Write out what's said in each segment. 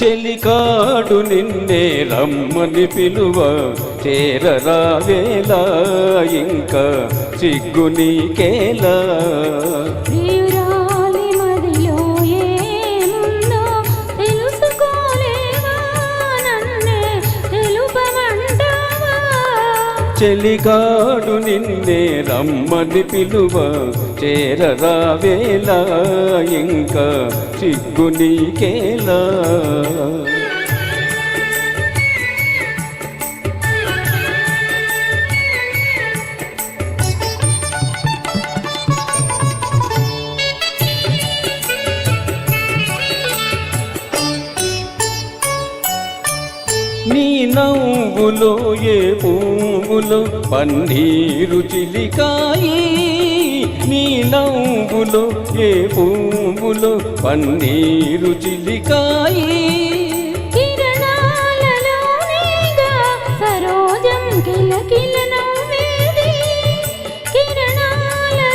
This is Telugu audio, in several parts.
చెలికాడు నిన్నే రమ్మని పిలువ చేరరావేలా ఇంకా సిగ్గు నీకేలా ప్రియురాలి మదిలో ఏముందో తెలుసుకోలేవా నన్నే తెలుపమంటావా చెలికాడు నిన్నే రమ్మని పిలువ చేరరావేలా ఇంకా సిగ్గు నీకేలా నీ నవ్వులో ఏ పువ్వులో పన్నీరు చిలికాయి నీ నవ్వులో ఏ పువ్వులో పన్నీరు చిలికాయి కిరణాలలోనేగా సరోజం కిలకిల నవ్వేది కిరణాలలోనేగా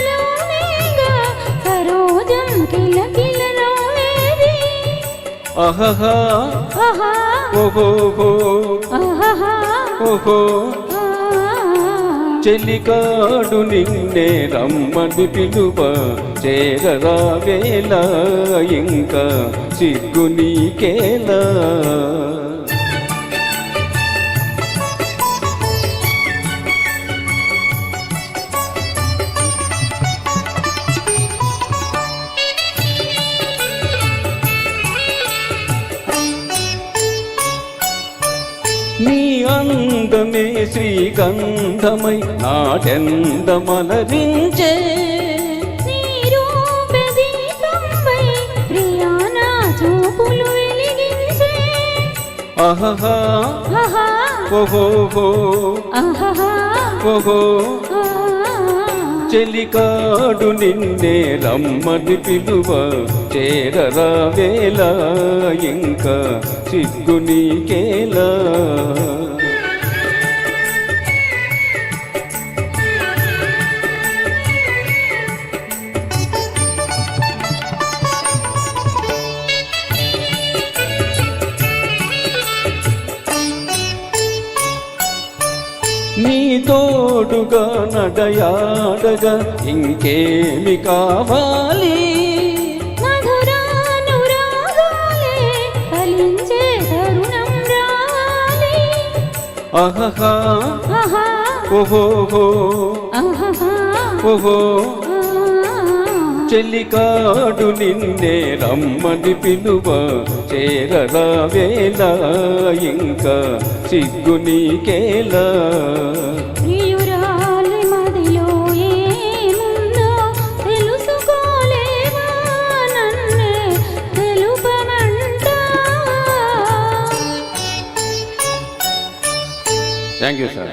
సరోజం కిలకిల నవ్వేది ఆహాహా ఆహా ఓహో ఆహా ఓహో చెలికాడు నిన్నే రమ్మని పిలువ చేరరావేలా ఇంకా సిగ్గు నీకేలా నీ అందమే శ్రీగంధమై నాటెందమలరించే నీ రూపే దీపంపై ప్రియానా చూపులు వెలిగించే ఆహాహా ఆహా ఓహో ఆహా ఓహో చెలికాడు నిన్నే రమ్మని పిలువ చేరరావేలా ఇంకా సిగ్గు నీకేలా నీ తోడుగా నడయాడగా ఇంకేమి కావాలి మధురానురాగాలే ఫలించే తరుణం రావాలి ఆహాహా ఆహా ఓహో ఆహా ఓహో చెలికాడు నిన్నే రమ్మని పిలువ చేరరావేలా ఇంకా సిగ్గు నీకేలా ప్రియురాలి మదిలో ఏముందో తెలుసుకోలేవా నన్నే తెలుపమంటావా థ్యాంక్ యూ సార్.